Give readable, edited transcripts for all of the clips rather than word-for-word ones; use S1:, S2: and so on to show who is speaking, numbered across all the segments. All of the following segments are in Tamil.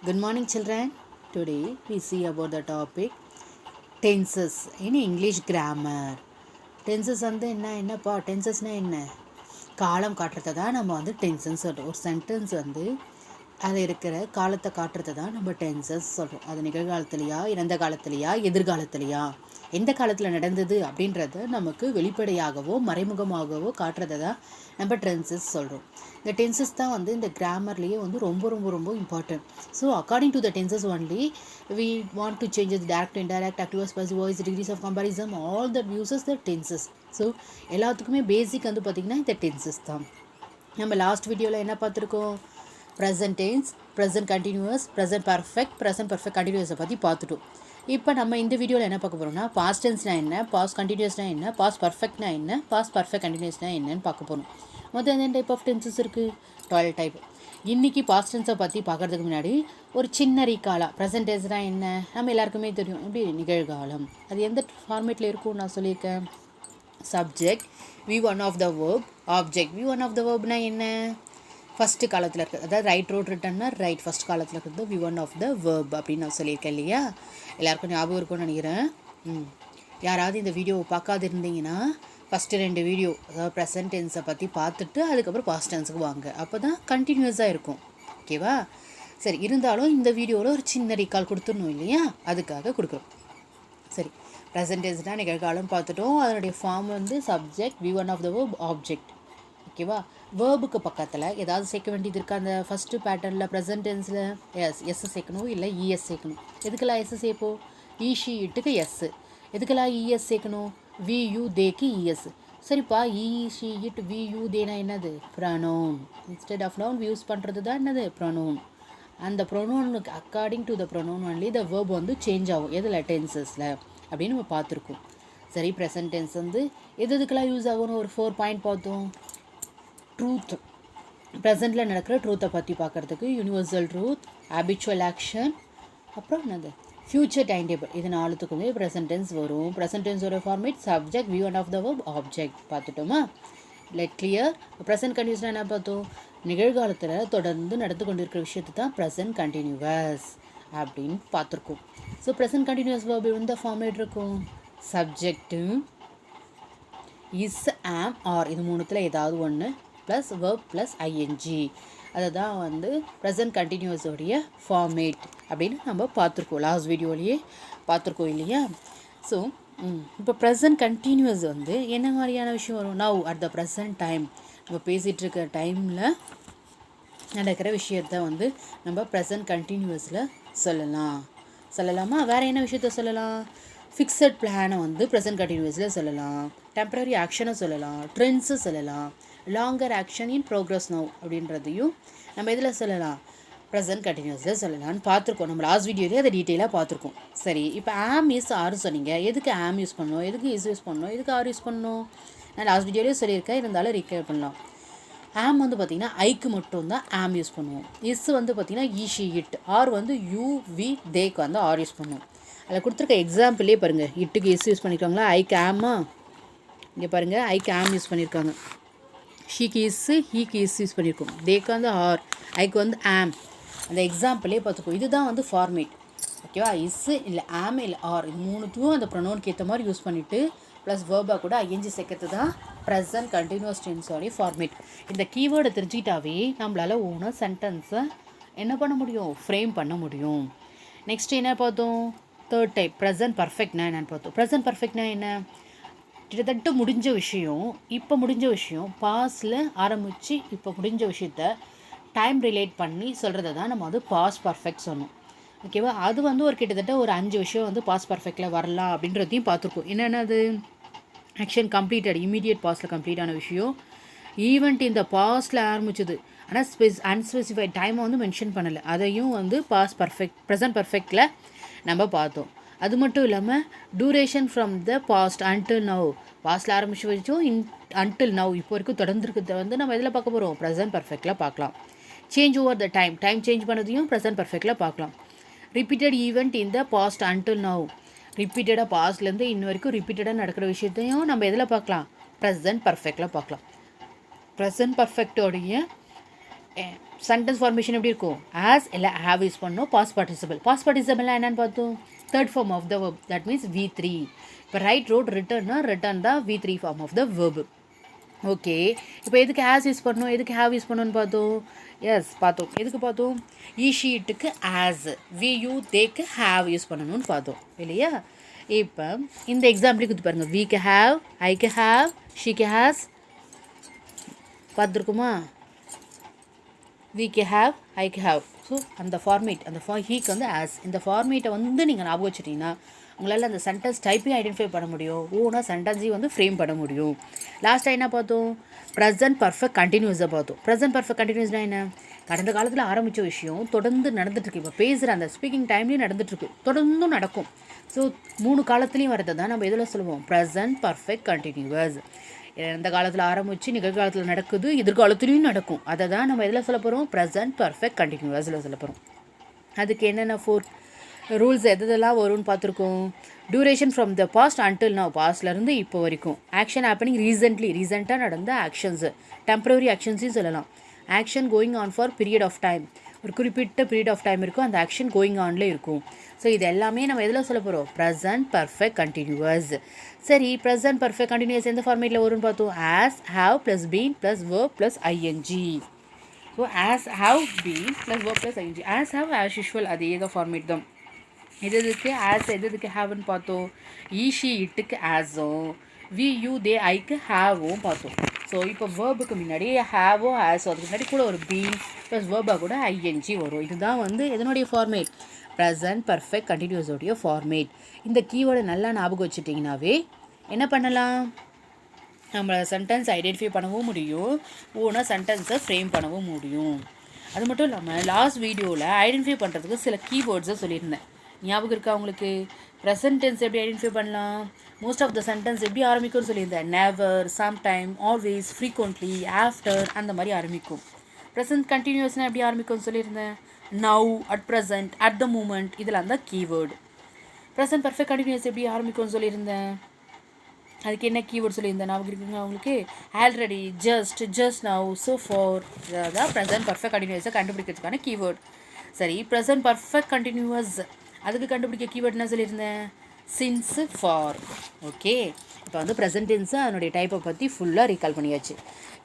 S1: Good morning, children. Today we see about the topic tenses in English grammar. Tenses வந்து என்னப்பா டென்சஸ்னால் என்ன காலம் காட்டுறதை தான் நம்ம வந்து டென்சஸ் சொல்கிறோம். ஒரு சென்டென்ஸ் வந்து அதில் இருக்கிற காலத்தை காட்டுறதை தான் நம்ம டென்சஸ் சொல்கிறோம். அது நிகழ்காலத்துலையா இறந்த காலத்துலையா எதிர்காலத்துலையா எந்த காலத்தில் நடந்தது அப்படின்றத நமக்கு வெளிப்படையாகவோ மறைமுகமாகவோ காட்டுறதை தான் நம்ம டென்சஸ் சொல்கிறோம். இந்த டென்சஸ் தான் வந்து இந்த கிராமர்லேயே வந்து ரொம்ப ரொம்ப ரொம்ப important. So according to the tenses only we want to change the direct indirect active passive voice degrees of comparison all that uses the tenses. So எல்லாத்துக்குமே பேசிக் வந்து பார்த்திங்கன்னா இந்த டென்சஸ் தான். நம்ம லாஸ்ட் வீடியோவில் என்ன பார்த்துருக்கோம்? Present tense, present continuous, present perfect கண்டினியூஸை பற்றி பார்த்துட்டோம். இப்போ நம்ம இந்த வீடியோவில் என்ன பார்க்க போகிறோம்னா பாஸ்ட் டென்ஸ்னால் என்ன, பாஸ்ட் கண்டினியூஸ்னால் என்ன, பாஸ்ட் பர்ஃபெக்ட்னா என்ன, பாஸ்ட் பர்ஃபெக்ட் கண்டினியூஸ்னால் என்னன்னு பார்க்க போகிறோம். மொத்தம் என்ன டைப் ஆஃப் டென்சஸ் இருக்குது? 12 டைப். இன்றைக்கி பாஸ்ட் டென்ஸை பற்றி பார்க்குறதுக்கு முன்னாடி ஒரு சின்ன ரீகாலா. ப்ரெசன்ட் டென்ஸ்னால் என்ன நம்ம எல்லாருக்குமே தெரியும். எப்படி நிகழ்காலம் அது எந்த ஃபார்மேட்டில் இருக்கும் நான் சொல்லியிருக்கேன். Subject V1 of the verb, object V1 of the வேர்ப்னா என்ன? ஃபஸ்ட்டு காலத்தில் இருக்குது, அதாவது ரைட் ரோட் ரிட்டன்னா ரைட் ஃபஸ்ட் காலத்தில் இருக்கிறது V1 ஆஃப் த வேர்ப் அப்படின்னு நான் சொல்லியிருக்கேன் இல்லையா? எல்லாருக்கும் ஞாபகம் இருக்கும்னு நினைக்கிறேன். யாராவது இந்த வீடியோவை பார்க்காது இருந்தீங்கன்னா ஃபஸ்ட்டு 2 வீடியோ, அதாவது ப்ரெசன்ட் டென்ஸை பற்றி பார்த்துட்டு அதுக்கப்புறம் பாஸ்ட் டென்ஸுக்கு வாங்க. அப்போ தான் கண்டினியூஸாக இருக்கும். ஓகேவா? சரி, இருந்தாலும் இந்த வீடியோவில் ஒரு சின்ன ரீகால் கொடுத்துடணும் இல்லையா? அதுக்காக கொடுக்குறோம். சரி, ப்ரெசன்ட் டென்ஸ்னால் நிகழ்காலம் பார்த்துட்டோம். அதனுடைய ஃபார்ம் வந்து subject V1 of the verb, object. ஓகேவா? வேர்புக்கு பக்கத்தில் ஏதாவது சேர்க்க வேண்டியது இருக்கா? அந்த ஃபஸ்ட்டு பேட்டர்னில் ப்ரெசன்ட் டென்ஸில் எஸ் சேர்க்கணும், இல்லை இஎஸ் சேர்க்கணும். எதுக்கெல்லாம் எஸ் சேர்ப்போம்? ஈஷி இட்டுக்கு எஸ். எதுக்கெல்லாம் இஎஸ் சேர்க்கணும்? வியூ தேக்கு இஎஸ். சரிப்பா, ஈஷி இட் வியூ தேனா என்னது? Pronoun. Instead of noun use பண்ணுறது தான் என்னது? ப்ரனோன். அந்த ப்ரொனோனுக்கு according to the pronoun only the verb வந்து சேஞ்ச் ஆகும். எதில்? டென்சஸில் அப்படின்னு நம்ம பார்த்துருக்கோம். சரி, ப்ரெசன்ட் டென்ஸ் வந்து எதுக்கெல்லாம் யூஸ் ஆகும்னு ஒரு 4 பாயிண்ட் பார்த்தோம். ட்ரூத், ப்ரெசண்டில் நடக்கிற ட்ரூத்தை பற்றி பார்க்குறதுக்கு யூனிவர்சல் ட்ரூத், ஹேபிச்சுவல் ஆக்ஷன், அப்புறம் என்னது ஃப்யூச்சர் டைம் டேபிள். இது 4த்துக்கு வந்து ப்ரெசன்ட் டென்ஸ் வரும். ப்ரெசன்ட் டென்ஸோட format subject V1 of the verb, object பார்த்துட்டோமா? Let clear. ப்ரெசன்ட் கண்டினியூஸ்னால் என்ன பார்த்தோம்? நிகழ்காலத்தில் தொடர்ந்து நடந்து கொண்டிருக்கிற விஷயத்தை தான் ப்ரெசன்ட் கண்டினியூவஸ் அப்படின்னு பார்த்துருக்கோம். ஸோ ப்ரெசன்ட் கண்டினியூஸ் வேர்ப் இந்த ஃபார்மேட் இருக்கும். சப்ஜெக்ட்டு இஸ், ஆம், ஆர், இது 3த்தில் ஏதாவது ஒன்று ப்ளஸ் வேர்ப் ப்ளஸ் ஐஎன்ஜி. அதை தான் வந்து ப்ரெசன்ட் கண்டினியூஸோடைய ஃபார்மேட் அப்படின்னு நம்ம பார்த்துருக்கோம். லாஸ்ட் வீடியோலேயே பார்த்துருக்கோம் இல்லையா? ஸோ இப்போ ப்ரெசன்ட் கண்டினியூஸ் வந்து என்ன மாதிரியான விஷயம் வரும்? Now at the present time, நம்ம பேசிகிட்டு இருக்க டைமில் நடக்கிற விஷயத்த வந்து நம்ம ப்ரெசன்ட் கண்டினியூஸில் சொல்லலாமா? வேறு என்ன விஷயத்த சொல்லலாம்? ஃபிக்ஸட் பிளானை வந்து ப்ரெசன்ட் கண்டினியூஸில் சொல்லலாம். டெம்பரரி ஆக்ஷனை சொல்லலாம். ட்ரெண்ட்ஸு சொல்லலாம். Longer action in progress now அப்படின்றதையும் நம்ம இதில் சொல்லலாம், ப்ரெசன்ட் கண்டினியூஸில் சொல்லலாம்னு பார்த்துருக்கோம். நம்ம லாஸ்ட் வீடியோலேயே அதை டீட்டெயிலாக பார்த்துருக்கோம். சரி, இப்போ ஆம் இஸ் ஆர் சொன்னீங்க. எதுக்கு ஆம் யூஸ் பண்ணணும், எதுக்கு இஸ் யூஸ் பண்ணணும், எதுக்கு ஆர் யூஸ் பண்ணணும்? நான் லாஸ்ட் வீடியோலேயே சொல்லியிருக்கேன், இருந்தாலும் ரீகேர் பண்ணலாம். ஆம் வந்து பார்த்திங்கன்னா ஐக்கு மட்டும்தான் ஆம் யூஸ் பண்ணுவோம். இஸ் வந்து பார்த்திங்கன்னா ஈஷி இட். ஆர் வந்து யூ வி தேக்கு வந்து ஆர் யூஸ் பண்ணுவோம். அதில் கொடுத்துருக்க எக்ஸாம்பிளே பாருங்கள். இட்டுக்கு இஸ் யூஸ் பண்ணியிருக்காங்களா? ஐக்கு ஆமா? இங்கே பாருங்கள், ஐக்கு ஆம் யூஸ் பண்ணியிருக்காங்க. ஷீக்கு இஸ்ஸு, ஹீக்கு இஸ் யூஸ் பண்ணியிருக்கோம். தேக்கு வந்து ஆர், ஐக்கு வந்து ஆம். அந்த எக்ஸாம்பிளே பார்த்துக்கோ. இதுதான் வந்து ஃபார்மேட். ஓகேவா? இஸ்ஸு இல்லை ஆம் இல்லை ஆர், இது 3த்தையும் அந்த ப்ரொனவுனுக்கு ஏற்ற மாதிரி யூஸ் பண்ணிவிட்டு ப்ளஸ் வேர்பாக கூட ஐஎன்ஜி சேர்க்கறது தான் ப்ரெசன்ட் கண்டினியூஸ் டென்ஸோடைய ஃபார்மேட். இந்த கீவேர்டை தெரிஞ்சுக்கிட்டாவே நம்மளால் ஓனாக சென்டென்ஸை என்ன பண்ண முடியும்? ஃப்ரேம் பண்ண முடியும். நெக்ஸ்ட் என்ன பார்த்தோம்? 3rd டைப் ப்ரெசன்ட் பர்ஃபெக்ட்னா என்னென்னு பார்த்தோம். ப்ரெசன்ட் பர்ஃபெக்ட்னா என்ன? கிட்டத்தட்ட முடிஞ்ச விஷயம், இப்போ முடிஞ்ச விஷயம், பாஸ்டில் ஆரம்பித்து இப்போ முடிஞ்ச விஷயத்த டைம் ரிலேட் பண்ணி சொல்கிறத தான் நம்ம வந்து பாஸ்ட் பர்ஃபெக்ட் சொன்னோம். ஓகேவா? அது வந்து ஒரு கிட்டத்தட்ட ஒரு 5 விஷயம் வந்து பாஸ்ட் பர்ஃபெக்டில் வரலாம் அப்படின்றதையும் பார்த்துருக்கோம். என்னென்னது? ஆக்ஷன் கம்ப்ளீட்டட், இமீடியட் பாஸ்ட்டில் கம்ப்ளீட்டான விஷயம். ஈவெண்ட் இந்த பாஸ்ட்டில் ஆரம்பிச்சது ஆனால் அன்ஸ்பெசிஃபைட் டைமை வந்து மென்ஷன் பண்ணலை, அதையும் வந்து பாஸ்ட் பர்ஃபெக்ட் ப்ரெசன்ட் பர்ஃபெக்டில் நம்ம பார்த்தோம். அது மட்டும் இல்லாமல் duration from the past until now, பாஸ்ட்டில் ஆரம்பிச்சு வச்சோம் அன்டில் நவ் இப்போ வரைக்கும் தொடர்ந்துருக்கிறத வந்து நம்ம எதில் பார்க்க போகிறோம்? ப்ரெசன்ட் பர்ஃபெக்டில் பார்க்கலாம். Change over the time change பண்ணதையும் ப்ரெசன்ட் பர்ஃபெக்டில் பார்க்கலாம். Repeated event in the past until now, ரிப்பீட்டடாக பாஸ்ட்லேருந்து இன்ன வரைக்கும் ரிப்பீட்டடாக நடக்கிற விஷயத்தையும் நம்ம எதில் பார்க்கலாம்? ப்ரெசன்ட் பர்ஃபெக்டில் பார்க்கலாம். ப்ரெசன்ட் பர்ஃபெக்டோடைய சென்டென்ஸ் ஃபார்மேஷன் எப்படி இருக்கும்? ஆஸ் இல்லை ஹேவ் யூஸ் பண்ணோம். Past participle. பாஸ்ட் பார்ட்டிசிபிள்லாம் என்னென்னு பார்த்தோம்? Third form of the verb. That means V3. இப்போ ரைட், ரோட், ரிட்டர்னா ரிட்டர்ன் தான் V3 form of the verb. Okay, இப்போ எதுக்கு ஆஸ் யூஸ் பண்ணணும், எதுக்கு ஹேவ் யூஸ் பண்ணணும்னு பார்த்தோம். எஸ் பார்த்தோம். எதுக்கு பார்த்தோம்? ஷீட்டுக்கு ஆஸ், யூ தேக்கு ஹேவ் யூஸ் பண்ணணும்னு பார்த்தோம் இல்லையா? இப்போ இந்த எக்ஸாம்பிளுக்கு இது பாருங்கள். வீக்கு ஹேவ், ஐக்கு ஹேவ், ஷீக்கு ஹேஸ் பார்த்துருக்குமா? வீக்கு ஹேவ், ஐக்கு ஹேவ். ஸோ அந்த ஃபார்மேட், அந்த ஹீக்கு வந்து ஆஸ், இந்த ஃபார்மேட்டை வந்து நீங்கள் ஞாபகம் வச்சுட்டிங்கன்னா உங்களால் அந்த சென்டென்ஸ் டைப்பையும் ஐடென்டிஃபை பண்ண முடியும், ஓனா சென்டென்ஸையும் வந்து ஃப்ரேம் பண்ண முடியும். லாஸ்ட்டாக என்ன பார்த்தோம்? ப்ரெசன்ட் பர்ஃபெக்ட் கண்டினியூஸாக பார்த்தோம். ப்ரெசன்ட் பர்ஃபெக்ட் கண்டினியூஸ்னால் என்ன? கடந்த காலத்தில் ஆரம்பித்த விஷயம் தொடர்ந்து நடந்துட்டுருக்கு. இப்போ பேசுகிற அந்த ஸ்பீக்கிங் டைம்லேயும் நடந்துட்டுருக்கு, தொடர்ந்தும் நடக்கும். ஸோ 3 காலத்துலேயும் வரதை தான் நம்ம எதில் சொல்லுவோம்? Present perfect continuous. இந்த காலத்தில் ஆரம்பித்து நிகழ்காலத்தில் நடக்குது, எதிர்காலத்துலேயும் நடக்கும். அதை தான் நம்ம எதில் சொல்ல போகிறோம்? ப்ரெசன்ட் பர்ஃபெக்ட் கண்டினியூஸில் சொல்ல போகிறோம். அதுக்கு என்னென்ன 4 ரூல்ஸ் எதெல்லாம் வரும்னு பார்த்துருக்கோம். Duration from the past until now, பாஸ்ட்லேருந்து இப்போ வரைக்கும். ஆக்ஷன் ஹேப்பனிங் ரீசெண்டாக நடந்த ஆக்ஷன்ஸு, டெம்பரரி ஆக்ஷன்ஸையும் சொல்லலாம். Action going on for period of time, ஒரு குறிப்பிட்ட பீரியட் ஆஃப் டைம் இருக்கும், அந்த ஆக்ஷன் கோயிங் ஆன்லேயே இருக்கும். ஸோ இது எல்லாமே நம்ம எதில் சொல்ல போகிறோம்? Present perfect continuous. சரி, ப்ரெசன்ட் பர்ஃபெக்ட் கண்டினியூஸ் எந்த ஃபார்மேட்டில் வரும்னு பார்த்தோம்? Has, have plus been plus verb plus ING. So has, have, been plus verb plus ING. Has, have, as usual அதே தான் ஃபார்மேட் தான். எதுக்கு ஆஸ், எதுக்கு ஹேவ்னு பார்த்தோம்? ஷீ இட்டுக்கு ஆஸும், யூ தே ஐக்கு ஹேவும் பார்த்தோம். ஸோ இப்போ வேர்புக்கு முன்னாடி ஹேவோ ஆஸோ, அதுக்கு முன்னாடி கூட ஒரு பீன் ப்ளஸ் வேர்பாக கூட ஐஎன்ஜி வரும். இதுதான் வந்து எதனுடைய ஃபார்மேட்? ப்ரெசன்ட் பர்ஃபெக்ட் கண்டினியூஸோடைய ஃபார்மேட். இந்த கீவேர்டை நல்லா ஞாபகம் வச்சுட்டிங்கனாவே என்ன பண்ணலாம்? நம்ம சென்டென்ஸ் ஐடென்டிஃபை பண்ணவும் முடியும், ஓனா சென்டென்ஸை ஃப்ரேம் பண்ணவும் முடியும். அது மட்டும் இல்லாமல் லாஸ்ட் வீடியோவில் ஐடென்டிஃபை பண்ணுறதுக்கு சில கீவேர்ட்ஸை சொல்லியிருந்தேன். ஞாபகம் இருக்கா உங்களுக்கு? ப்ரெசன்ட் டென்ஸ் எப்படி ஐடென்டிஃபை பண்ணலாம்? மோஸ்ட் ஆஃப் த சென்டென்ஸ் எப்படி ஆரம்பிக்கும்னு சொல்லியிருந்தேன். Never, sometime, always, frequently, after அந்த மாதிரி ஆரம்பிக்கும். ப்ரெசன்ட் கண்டினியூஸ்னால் எப்படி ஆரம்பிக்கும்னு சொல்லியிருந்தேன். Now, at present, at the moment, இதெல்லாம் தான் கீவேர்டு. ப்ரெசன்ட் பர்ஃபெக்ட் கண்டினியூஸ் எப்படி ஆரம்பிக்கும்னு சொல்லியிருந்தேன். அதுக்கு என்ன கீவேர்டு சொல்லியிருந்தேன் ஞாபகம் இருக்குங்க உங்களுக்கு? Already, just, just now, so for, அதான் ப்ரெசன்ட் பர்ஃபெக்ட் கண்டினியூஸை கண்டுபிடிக்கிறதுக்கான கீவேர்டு. சரி, ப்ரெசன்ட் பர்ஃபெக்ட் கண்டினியூஸ் அதுக்கு கண்டுபிடிக்க கீவேர்டு என்ன சொல்லியிருந்தேன்? Since, for. ஓகே, இப்போ வந்து ப்ரெசன்ட் டென்ஸு அதனுடைய டைப்பை பற்றி ஃபுல்லாக ரீகால் பண்ணியாச்சு.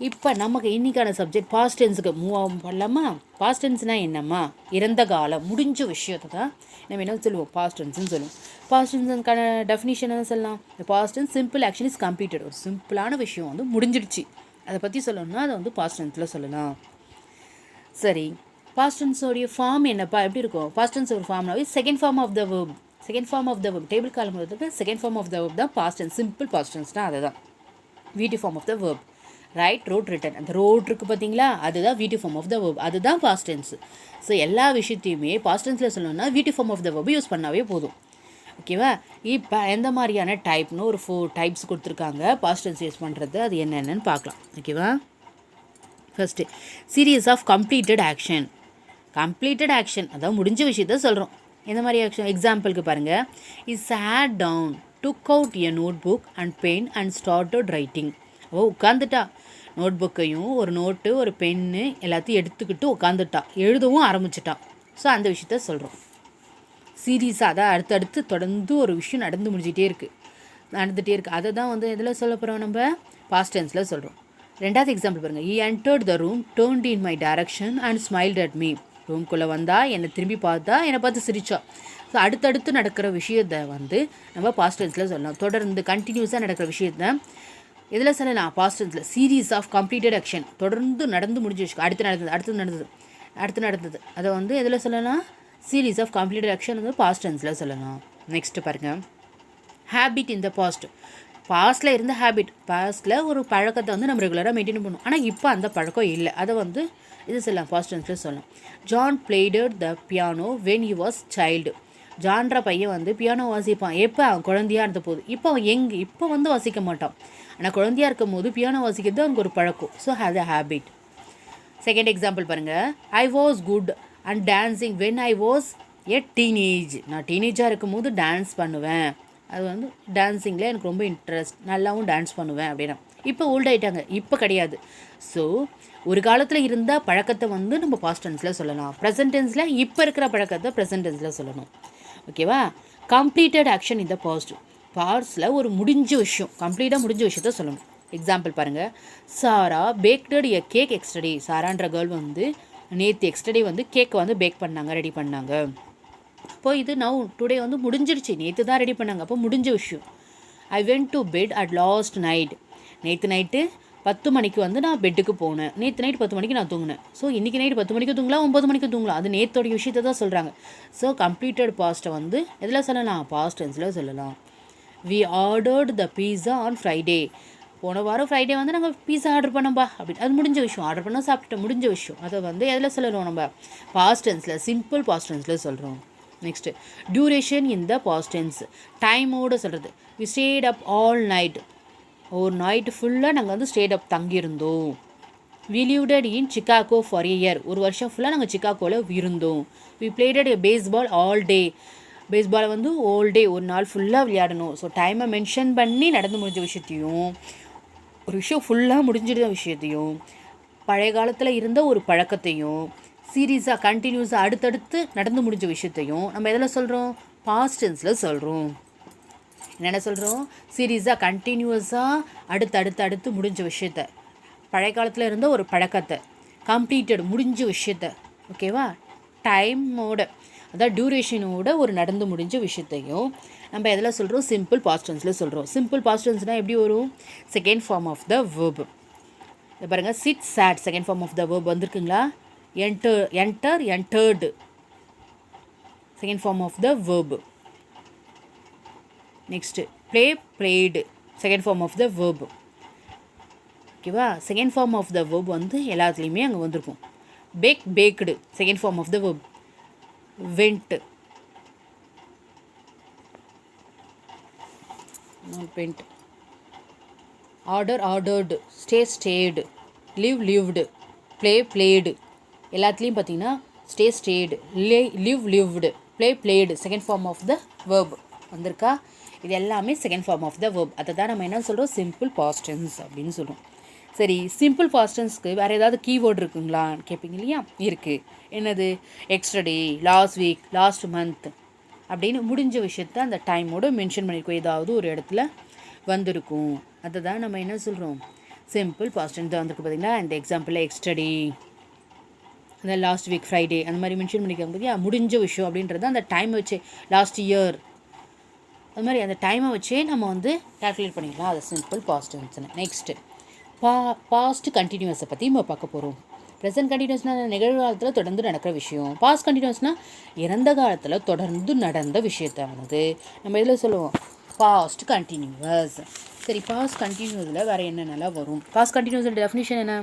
S1: இப்போ நமக்கு இன்றைக்கான சப்ஜெக்ட் பாஸ்ட் டென்ஸுக்கு மூவ் பண்ணலாமா? பாஸ்ட் டென்ஸ்னால் என்னம்மா? இறந்த காலம், முடிஞ்ச விஷயத்தை தான் நம்ம என்ன சொல்லுவோம்? பாஸ்ட் டென்ஸ்னு சொல்லுவோம். பாஸ்ட் டென்ஸுக்கான டெஃபினிஷன் என்ன சொல்லலாம்? Past tense simple action is completed. ஒரு சிம்பிளான விஷயம் வந்து முடிஞ்சிடுச்சு, அதை பற்றி சொல்லணும்னா அதை வந்து பாஸ்ட் டென்ஸில் சொல்லலாம். சரி, பாஸ்ட் டென்ஸோடைய ஃபார்ம் என்னப்பா? எப்படி இருக்கும்? பாஸ்ட் டென்ஸ் ஒரு ஃபார்ம்னாவே second form of the verb. Second form of the verb table காலம் போகிறதுக்கு second form of the verb தான் பாஸ்ட் டென்ஸ். சிம்பிள் பாஸ்ட் டென்ஸ்னால் அதை தான் VT form of the verb. Write, wrote, written. அந்த ரோட் இருக்குது பார்த்தீங்களா, அதுதான் VT form of the verb, அதுதான் பாஸ்ட் டென்ஸ். ஸோ எல்லா விஷயத்தையுமே பாஸ்ட் டென்ஸில் சொல்லணும்னா VT form of the verb use பண்ணாவே போதும். ஓகேவா? இப்போ எந்த மாதிரியான டைப்னு ஒரு 4 டைப்ஸ் கொடுத்துருக்காங்க பாஸ்ட் டென்ஸ் யூஸ் பண்ணுறது. அது என்னென்னு பார்க்கலாம். ஓகேவா? First, series of completed action. Completed action அதாவது முடிஞ்ச விஷயத்த சொல்கிறோம். எந்த மாதிரி ஆக்ஷன்? எக்ஸாம்பிளுக்கு பாருங்கள். Is sat down, took out a notebook and pen and started writing. உட்காந்துட்டா, நோட் புக்கையும் ஒரு நோட்டு ஒரு பென்னு எல்லாத்தையும் எடுத்துக்கிட்டு உட்காந்துட்டா, எழுதவும் ஆரம்பிச்சிட்டான். ஸோ அந்த விஷயத்த சொல்கிறோம். சீரியஸாக அதான் அடுத்தடுத்து தொடர்ந்து ஒரு விஷயம் நடந்துகிட்டே இருக்குது. அதை தான் வந்து எதில் சொல்ல போகிறோம்? நம்ம பாஸ்ட் டென்ஸில் சொல்கிறோம். ரெண்டாவது எக்ஸாம்பிள் பாருங்கள். He entered the room, turned in my direction and smiled at me. ரூம்குள்ளே வந்தால் என்னை திரும்பி பார்த்தா, என்னை பார்த்து சிரிச்சா. ஸோ அடுத்தடுத்து நடக்கிற விஷயத்தை வந்து நம்ம பாஸ்ட் டென்ஸில் சொல்லலாம். தொடர்ந்து கண்டினியூஸாக நடக்கிற விஷயத்தை எதில் சொல்லலாம்? பாஸ்ட் டென்ஸில். சீரீஸ் ஆஃப் கம்ப்ளீட்டட் ஆக்ஷன், தொடர்ந்து நடந்து முடிஞ்சு வச்சுக்கோ. அடுத்து நடந்தது அதை வந்து எதில் சொல்லலாம்? சீரீஸ் ஆஃப் கம்ப்ளீட்டட் ஆக்ஷன் வந்து பாஸ்ட் டென்ஸில் சொல்லலாம். நெக்ஸ்ட்டு பாருங்கள். Habit in the past. பாஸ்ட்டில் இருந்த ஹேபிட், பாஸ்ட்டில் ஒரு பழக்கத்தை வந்து நம்ம ரெகுலராக மெயின்டைன் பண்ணுவோம். ஆனால் இப்போ அந்த பழக்கம் இல்லை, அதை வந்து இது சொல்லலாம், பாஸ்ட் டென்ஸில் சொல்லலாம். John played the piano when he was child. ஜான்ற பையன் வந்து பியானோ வாசிப்பான் எப்போ? அவன் குழந்தையாக இருந்த போது. இப்போ அவன் இப்போ வந்து வாசிக்க மாட்டான், ஆனால் குழந்தையாக இருக்கும் போது பியானோ வாசிக்கிறது அவனுக்கு ஒரு பழக்கம். So has a habit. Second example பாருங்கள். I was good and dancing when I was a teenage. நான் டீனேஜாக இருக்கும் போது டான்ஸ் பண்ணுவேன், அது வந்து டான்ஸிங்கில் எனக்கு ரொம்ப இன்ட்ரெஸ்ட், நல்லாவும் டான்ஸ் பண்ணுவேன் அப்படின்னா. இப்போ ஓல்ட் ஆகிட்டாங்க, இப்போ கிடையாது. ஸோ ஒரு காலத்தில் இருந்த பழக்கத்தை வந்து நம்ம பாஸ்ட் டென்ஸில் சொல்லலாம். ப்ரெசன்ட் டென்ஸில் இப்போ இருக்கிற பழக்கத்தை ப்ரெசன்ட் டென்ஸில் சொல்லணும். ஓகேவா? Completed action in the past. பாஸ்டில் ஒரு முடிஞ்ச விஷயம், கம்ப்ளீட்டாக முடிஞ்ச விஷயத்த சொல்லணும். எக்ஸாம்பிள் பாருங்கள். சாரா பேக்டட் எ கேக் எக்ஸ்டர்டே. சாரான்ற கேர்ள் வந்து நேற்று எக்ஸ்டர்டே வந்து கேக்கை வந்து பேக் பண்ணாங்க, ரெடி பண்ணாங்க. அப்போ இது நவ் டுடே வந்து முடிஞ்சிருச்சு, நேற்று தான் ரெடி பண்ணாங்க, அப்போ முடிஞ்ச விஷயம். I went to bed at last night. நேற்று நைட்டு 10 மணிக்கு வந்து நான் பெட்டுக்கு போனேன். நேற்று நைட்டு 10 மணிக்கு நான் தூங்கினேன். ஸோ இன்றைக்கி நைட்டு 10 மணிக்கு தூங்கலாம், 9 மணிக்கு தூங்கலாம். அது நேற்றோடைய விஷயத்தை தான் சொல்கிறாங்க. ஸோ கம்ப்ளீட்டட் பாஸ்ட்டை வந்து எதில் சொல்லலாம்? பாஸ்ட் டென்ஸில் சொல்லலாம். We ordered the pizza on Friday. போன வாரம் ஃப்ரைடே வந்து நாங்கள் பீஸா ஆர்டர் பண்ணோம்பா அப்படின்னு, அது முடிஞ்ச விஷயம். ஆர்டர் பண்ணால் சாப்பிட்டுட்டு முடிஞ்ச விஷயம். அதை வந்து எதில் சொல்லணும்? நம்ம பாஸ்ட் டென்ஸில், சிம்பிள் பாஸ்ட் டென்ஸில் சொல்கிறோம். Next duration in the past tense. டைமோடு சொல்கிறது. We stayed up all night. ஒரு நைட்டு ஃபுல்லாக நாங்கள் வந்து ஸ்டேட் அப் தங்கியிருந்தோம். We lived in Chicago for a year. ஒரு வருஷம் ஃபுல்லாக நாங்கள் சிக்காகோவில் இருந்தோம். We played a baseball all day. பேஸ்பாலை வந்து ஆல் டே, ஒரு நாள் ஃபுல்லாக விளையாடணும். ஸோ டைமை மென்ஷன் பண்ணி நடந்து முடிஞ்ச விஷயத்தையும், ஒரு விஷயம் ஃபுல்லாக முடிஞ்சிருந்த விஷயத்தையும், பழைய காலத்தில் இருந்த ஒரு பழக்கத்தையும், சீரியஸாக கண்டினியூஸாக அடுத்தடுத்து நடந்து முடிஞ்ச விஷயத்தையும் நம்ம எதில் சொல்கிறோம்? பாஸ்ட் டென்ஸில் சொல்கிறோம். என்னென்ன சொல்கிறோம்? சீரியஸாக கண்டினியூஸாக அடுத்து முடிஞ்ச விஷயத்த, பழைய காலத்தில் இருந்த ஒரு பழக்கத்தை, கம்ப்ளீட்டட் முடிஞ்ச விஷயத்த, ஓகேவா? டைமோட, அதாவது டியூரேஷனோட ஒரு நடந்து முடிஞ்ச விஷயத்தையும் நம்ம எதில் சொல்கிறோம்? சிம்பிள் பாஸ்ட் டென்ஸில் சொல்கிறோம். சிம்பிள் பாஸ்ட் டென்ஸ்னால் எப்படி வரும்? Second form of the verb. இதை பாருங்கள். Sit sat second form of the verb வந்திருக்குங்களா? Entered second form of the verb. Next played second form of the verb. ஓகேவா? Second form of the verb வந்து எல்லாத்துலேயுமே அங்கே வந்திருக்கும். Packed second form of the verb. Went ordered, stayed, lived, played எல்லாத்துலேயும் பார்த்தீங்கன்னா stayed, lived, played second form of the verb வந்திருக்கா? இது எல்லாமே second form of the verb. அதை தான் நம்ம என்ன சொல்கிறோம்? சிம்பிள் பாஸ்ட் டென்ஸ் அப்படின்னு சொல்கிறோம். சரி, சிம்பிள் பாஸ்ட் டென்ஸ்க்கு வேறு ஏதாவது கீவேர்டு இருக்குங்களான்னு கேட்பீங்க இல்லையா? இருக்குது. என்னது? எக்ஸ்டர்டே, லாஸ்ட் வீக், லாஸ்ட் மந்த் அப்படின்னு முடிஞ்ச விஷயத்த அந்த டைமோடு மென்ஷன் பண்ணியிருக்கோம். ஏதாவது ஒரு இடத்துல வந்திருக்கும். அதை தான் நம்ம என்ன சொல்கிறோம்? Simple past tense. வந்திருக்கு பார்த்தீங்களா? இந்த எக்ஸாம்பிளில் எக்ஸ்டர்டே, அந்த லாஸ்ட் வீக் ஃப்ரைடே அந்த மாதிரி மென்ஷன் பண்ணிக்க போது முடிஞ்ச விஷயம் அப்படின்றது அந்த டைமை வச்சு, லாஸ்ட் இயர் அது மாதிரி அந்த டைமை வச்சே நம்ம வந்து கால்குலேட் பண்ணிக்கலாம். அது சிம்பிள் பாஸ்ட் டென்ஸ்னு. நெக்ஸ்ட்டு பாஸ்ட் கண்டினியூஸை பற்றி நம்ம பார்க்க போகிறோம். ப்ரெசன்ட் கண்டினியூஸ்னால் நிகழ்காலத்தில் தொடர்ந்து நடக்கிற விஷயம். பாஸ்ட் கண்டினியூஸ்னால் இறந்த காலத்தில் தொடர்ந்து நடந்த விஷயத்தை வந்து நம்ம இதில் சொல்லுவோம் பாஸ்ட் கண்டினியூஸ். சரி, பாஸ்ட் கண்டினியூஸில் வேறு என்னென்னலாம் வரும்? பாஸ்ட் கண்டினியூஸோட டெஃபினிஷன் என்ன?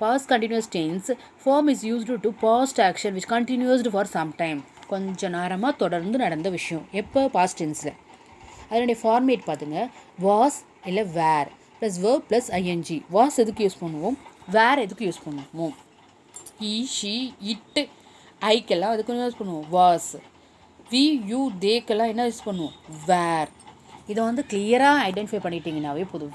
S1: Past continuous tense form is used to past action which continued for some time. கொஞ்சம் நேரமாக தொடர்ந்து நடந்த விஷயம். எப்போ? பாஸ்ட் டென்ஸில். அதனுடைய ஃபார்மேட் பார்த்துங்க. வாஸ் இல்லை were plus verb plus ING. Was எதுக்கு யூஸ் பண்ணுவோம்? வேர் எதுக்கு யூஸ் பண்ணுவோம்? ஈ, ஷி, இட்டு, ஐக்கெல்லாம் அதுக்கு யூஸ் பண்ணுவோம் வாஸ். வி, யூ, தேக்கெல்லாம் என்ன யூஸ் பண்ணுவோம்? வேர். இதை வந்து கிளியராக ஐடென்டிஃபை பண்ணிட்டீங்கன்னாவே போதும்.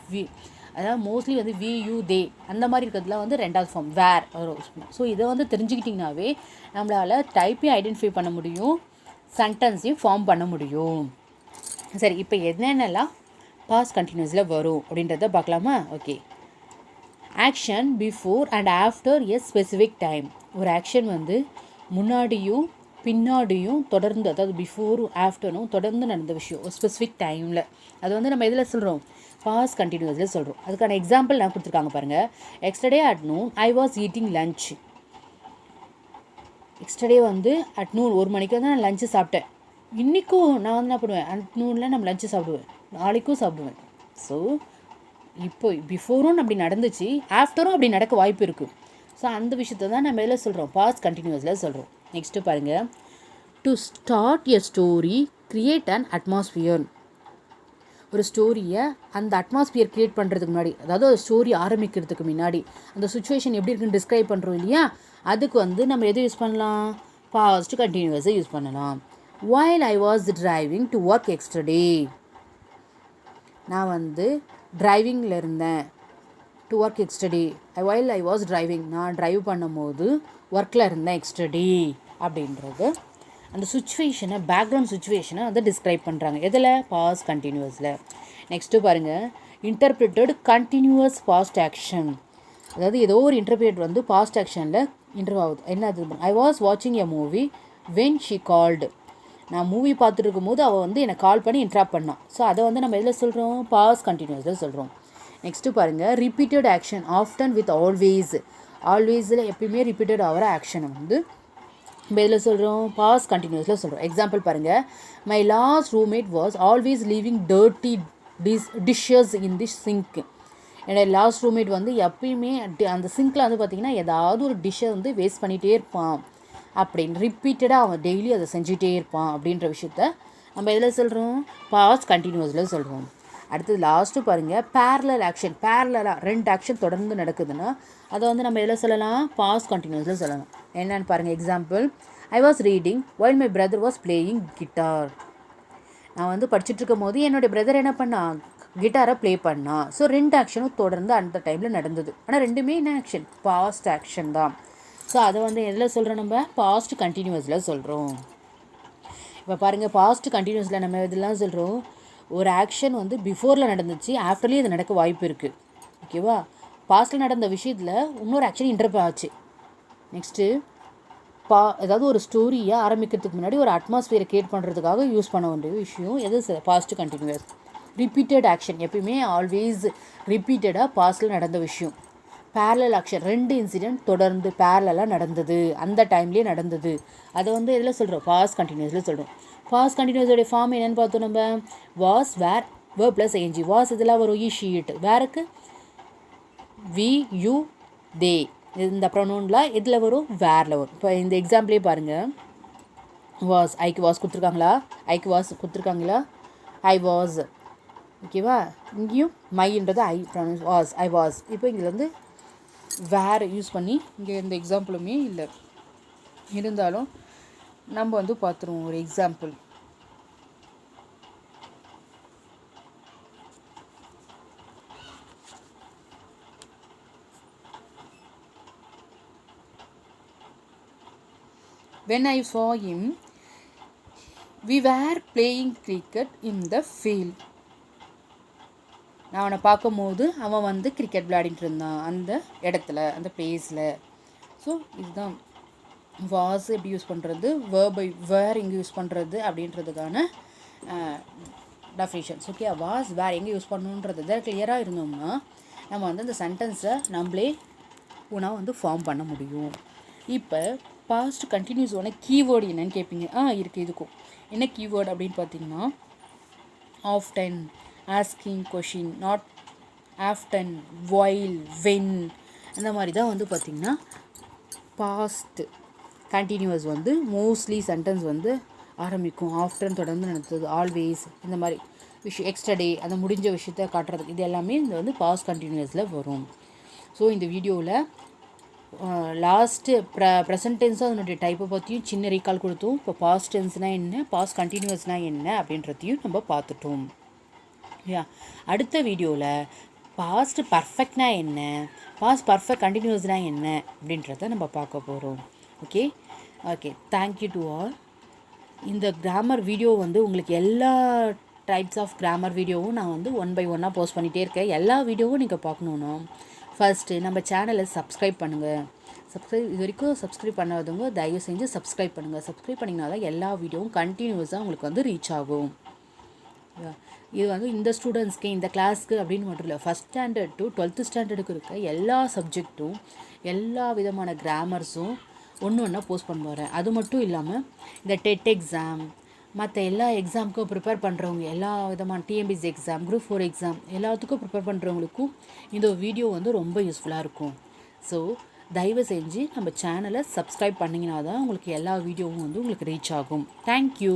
S1: அதாவது மோஸ்ட்லி வந்து வி, யூ, தே அந்த மாதிரி இருக்கிறதுல வந்து ரெண்டாவது ஃபார்ம் வேர் யூஸ் பண்ணுவோம். ஸோ இதை வந்து தெரிஞ்சுக்கிட்டிங்கனாவே நம்மளால் டைப்பையும் ஐடென்டிஃபை பண்ண முடியும், சென்டென்ஸையும் ஃபார்ம் பண்ண முடியும். சரி, இப்போ என்னென்னலாம் பாஸ்ட் கண்டினியூஸில் வரும் அப்படின்றத பார்க்கலாமா? Okay. Action before and after a specific time. ஒரு ஆக்ஷன் வந்து முன்னாடியும் பின்னாடியும் தொடர்ந்து, அதாவது பிஃபோரும் ஆஃப்டரும் தொடர்ந்து நடந்த விஷயம் ஒரு ஸ்பெசிஃபிக் டைமில். அது வந்து நம்ம எதில் சொல்கிறோம்? பாஸ்ட் கண்டினியூஸில் சொல்கிறோம். அதுக்கான எக்ஸாம்பிள் நான் கொடுத்துருக்காங்க பாருங்கள். Yesterday at noon I was eating lunch. Yesterday வந்து அட் நூன் 1 மணிக்கு வந்து நான் லஞ்சு சாப்பிட்டேன். இன்றைக்கும் நான் வந்து என்ன பண்ணுவேன்? அட் நூனில் நம்ம லஞ்சு சாப்பிடுவேன், நாளைக்கும் சாப்பிடுவேன். ஸோ இப்போ பிஃபோரும் அப்படி நடந்துச்சு, ஆஃப்டரும் அப்படி நடக்க வாய்ப்பு இருக்குது. ஸோ அந்த விஷயத்தை தான் நம்ம எதில் சொல்கிறோம்? பாஸ்ட் கண்டினியூஸில் சொல்கிறோம். நெக்ஸ்ட்டு பாருங்கள். To start a story create an atmosphere. ஒரு ஸ்டோரியை அந்த அட்மாஸ்பியர் க்ரியேட் பண்ணுறதுக்கு முன்னாடி, அதாவது ஒரு ஸ்டோரி ஆரம்பிக்கிறதுக்கு முன்னாடி அந்த சுச்சுவேஷன் எப்படி இருக்குன்னு டிஸ்கிரைப் பண்ணுறோம் இல்லையா? அதுக்கு வந்து நம்ம எது யூஸ் பண்ணலாம்? பாஸ்ட் கண்டினியூஸை யூஸ் பண்ணலாம். while I was driving to work yesterday. நான் வந்து டிரைவிங்கில் இருந்தேன். டு ஒர்க் எக்ஸ்டடி வைல் ஐ வாஸ் டிரைவிங், நான் ட்ரைவ் பண்ணும்போது ஒர்க்கில் இருந்தேன் எக்ஸ்டடி அப்படின்றது அந்த சுச்சுவேஷனை, பேக்ரவுண்ட் சுச்சுவேஷனை வந்து டிஸ்கிரைப் பண்ணுறாங்க. எதில்? பாஸ்ட் கண்டினியூஸில். நெக்ஸ்ட்டு பாருங்கள், இன்டர்பிரிட்டட் கண்டினியூஸ் பாஸ்ட் ஆக்ஷன். அதாவது ஏதோ ஒரு இன்டர்பிரேட் வந்து பாஸ்ட் ஆக்ஷனில் இன்டர்வ் ஆகுது. என்ன அது? ஐ வாஸ் வாட்சிங் எ மூவி வென் ஷி கால்டு, நான் மூவி பார்த்துட்டு இருக்கும்போது அவள் வந்து என்னை கால் பண்ணி இன்ட்ராக்ட் பண்ணான். ஸோ அதை வந்து நம்ம எதில் சொல்கிறோம்? பாஸ்ட் கண்டினியூஸில் சொல்கிறோம். நெக்ஸ்ட்டு பாருங்கள், repeated action often with always. ஆல்வேஸில் எப்பயுமே ரிப்பீட்டட் ஆகிற ஆக்ஷனை வந்து நம்ம எதில் சொல்கிறோம்? பாஸ்ட் கண்டினியூஸில் சொல்கிறோம். எக்ஸாம்பிள் பாருங்கள், my last roommate was always leaving dirty dishes in the sink. என்னோடய லாஸ்ட் ரூம்மேட் வந்து எப்பயுமே அந்த சிங்கில் வந்து பார்த்திங்கன்னா ஏதாவது ஒரு டிஷ்ஷை வந்து வேஸ்ட் பண்ணிகிட்டே இருப்பான் அப்படின்னு ரிப்பீட்டடாக அவன் டெய்லி அதை செஞ்சுட்டே இருப்பான் அப்படின்ற விஷயத்த நம்ம எதில் சொல்கிறோம்? பாஸ்ட் கண்டினியூஸில் சொல்கிறோம். அடுத்தது லாஸ்ட்டு பாருங்கள், பேரலல் ஆக்ஷன். பேரலாக 2 ஆக்ஷன் தொடர்ந்து நடக்குதுன்னா அதை வந்து நம்ம எதில் சொல்லலாம்? பாஸ்ட் கண்டினியூஸில் சொல்லலாம். என்னென்னு பாருங்கள். Example, I was reading while my brother was playing guitar. நான் வந்து படிச்சுட்ருக்கும் போது என்னுடைய பிரதர் என்ன பண்ணான்? கிட்டாரை ப்ளே பண்ணான். ஸோ 2 ஆக்ஷனும் தொடர்ந்து அந்த டைமில் நடந்தது. ஆனால் ரெண்டுமே என்ன ஆக்ஷன்? பாஸ்ட் ஆக்ஷன் தான். ஸோ அதை வந்து எதில் சொல்கிறோம்? நம்ம பாஸ்ட் கண்டினியூஸில் சொல்கிறோம். இப்போ பாருங்கள், பாஸ்ட் கண்டினியூஸில் நம்ம இதெல்லாம் சொல்கிறோம். ஒரு ஆக்ஷன் வந்து பிஃபோரில் நடந்துச்சு, ஆஃப்டர்லேயும் இது நடக்க வாய்ப்பு இருக்குது. ஓகேவா? பாஸ்ட்டில் நடந்த விஷயத்தில் இன்னொரு ஆக்ஷன் இன்டர்ப் ஆச்சு. நெக்ஸ்ட்டு ஏதாவது ஒரு ஸ்டோரியை ஆரம்பிக்கிறதுக்கு முன்னாடி ஒரு அட்மாஸ்பியரை கிரியேட் பண்ணுறதுக்காக யூஸ் பண்ண வேண்டிய விஷயம் எது? Past continuous. ரிப்பீட்டட் ஆக்ஷன் எப்பயுமே ஆல்வேஸ் ரிப்பீட்டடாக பாஸ்ட்டில் நடந்த விஷயம். பேரலல் ஆக்ஷன் 2 இன்சிடென்ட் தொடர்ந்து பேரலாக நடந்தது, அந்த டைம்லேயே நடந்தது. அதை வந்து எதில் சொல்கிறோம்? பாஸ்ட் கண்டினியூஸில் சொல்கிறோம். பாஸ்ட் கண்டினியூஸோடைய ஃபார்ம் என்னென்னு பார்த்தோம் நம்ம. Was, were, were plus ING. Was இதெல்லாம் வரும் ஈ ஷீட். வேருக்கு வி, யூ, தே. இந்த ப்ரொனவுனில் இதில் வரும், வேரில் வரும். இப்போ இந்த எக்ஸாம்பிளே பாருங்கள். வாஸ், ஐக்கு வாஸ் கொடுத்துருக்காங்களா? ஐக்கு வாஸ் கொடுத்துருக்காங்களா? I was. ஓகேவா? இங்கேயும் மைன்றது ஐ ப்ரொனவுன்ஸ் வாஸ், ஐ வாஸ். இப்போ இங்கே வந்து வேர் யூஸ் பண்ணி இங்கே இந்த எக்ஸாம்பிளுமே இல்லை, இருந்தாலும் நம்ம வந்து பார்த்துருவோம் ஒரு example. When I saw him, we were playing cricket in the field. நான் அவனை பார்க்கும்போது அவன் வந்து கிரிக்கெட் விளையாடிட்டு இருந்தான் அந்த இடத்துல, அந்த பிளேஸில். ஸோ இதுதான் வாஸ் எப்படி யூஸ் பண்ணுறது, வேர்பை வேர் எங்கே யூஸ் பண்ணுறது அப்படின்றதுக்கான டெஃபினிஷன்ஸ். ஓகே, வாஸ் வேர் எங்கே யூஸ் பண்ணணுன்றது இதை கிளியராக இருந்தோம்னா நம்ம வந்து அந்த சென்டென்ஸை நம்மளே உணவு வந்து ஃபார்ம் பண்ண முடியும். இப்போ பாஸ்ட் கண்டினியூஸான கீவேர்டு என்னன்னு கேட்பீங்க. இருக்குது இதுக்கும். என்ன கீவேர்டு அப்படின்னு பார்த்தீங்கன்னா, often, asking question, not often, while, when, அந்த மாதிரி தான் வந்து பார்த்திங்கன்னா பாஸ்ட் கண்டினியூஸ் வந்து மோஸ்ட்லி சென்டென்ஸ் வந்து ஆரம்பிக்கும். ஆஃப்டன் தொடர்ந்து நடந்தது, ஆல்வேஸ், இந்த மாதிரி விஷயம், எக்ஸ்டர்டே அந்த முடிஞ்ச விஷயத்த காட்டுறதுக்கு, இது எல்லாமே இந்த வந்து பாஸ்ட் கண்டினியூஸில் வரும். ஸோ இந்த வீடியோவில் லாஸ்ட்டு ப்ரெசன்ட் டென்ஸும் அதனுடைய டைப்பை பற்றியும் சின்ன ரீகால் கொடுத்தோம். இப்போ பாஸ்ட் டென்ஸ்னால் என்ன, பாஸ்ட் கண்டினியூஸ்னால் என்ன அப்படின்றதையும் நம்ம பார்த்துட்டோம். அடுத்த வீடியோவில் பாஸ்ட் பர்ஃபெக்ட்னா என்ன, பாஸ்ட் பர்ஃபெக்ட் கண்டினியூஸ்னால் என்ன அப்படின்றத நம்ம பார்க்க போகிறோம். Okay okay thank you to all. இந்த கிராமர் வீடியோ வந்து உங்களுக்கு எல்லா டைப்ஸ் ஆஃப் கிராமர் வீடியோவும் நான் வந்து 1 by 1 போஸ்ட் பண்ணிகிட்டே இருக்கேன். எல்லா வீடியோவும் நீங்கள் பார்க்கணுன்னா ஃபஸ்ட்டு நம்ம சேனலை சப்ஸ்கிரைப் பண்ணுங்கள். இது வரைக்கும் சப்ஸ்கிரைப் பண்ணாதவங்க தயவு செஞ்சு சப்ஸ்கிரைப் பண்ணுங்கள். சப்ஸ்கிரைப் பண்ணிங்கன்னா தான் எல்லா வீடியோவும் கண்டினியூஸாக உங்களுக்கு வந்து ரீச் ஆகும். இது வந்து இந்த ஸ்டூடெண்ட்ஸ்க்கு, இந்த கிளாஸ்க்கு அப்படின்னு மட்டும் இல்லை, 1st ஸ்டாண்டர்ட் to 12th ஸ்டாண்டர்டுக்கு இருக்க எல்லா சப்ஜெக்ட்டும், எல்லா விதமான கிராமர்ஸும் ஒன்று போஸ்ட் பண்ண போகிறேன். அது மட்டும் இல்லாமல் இந்த டெட் எக்ஸாம், மற்ற எல்லா எக்ஸாமுக்கும் ப்ரிப்பேர் பண்ணுறவங்க, எல்லா விதமான டிஎம்பிசி எக்ஸாம், குரூப் 4 எக்ஸாம் எல்லாத்துக்கும் ப்ரிப்பேர் பண்ணுறவங்களுக்கும் இந்த வீடியோ வந்து ரொம்ப யூஸ்ஃபுல்லாக இருக்கும். ஸோ தயவு செஞ்சு நம்ம சேனலை சப்ஸ்கிரைப் பண்ணிங்கன்னா தான் உங்களுக்கு எல்லா வீடியோவும் வந்து உங்களுக்கு ரீச் ஆகும். தேங்க்யூ.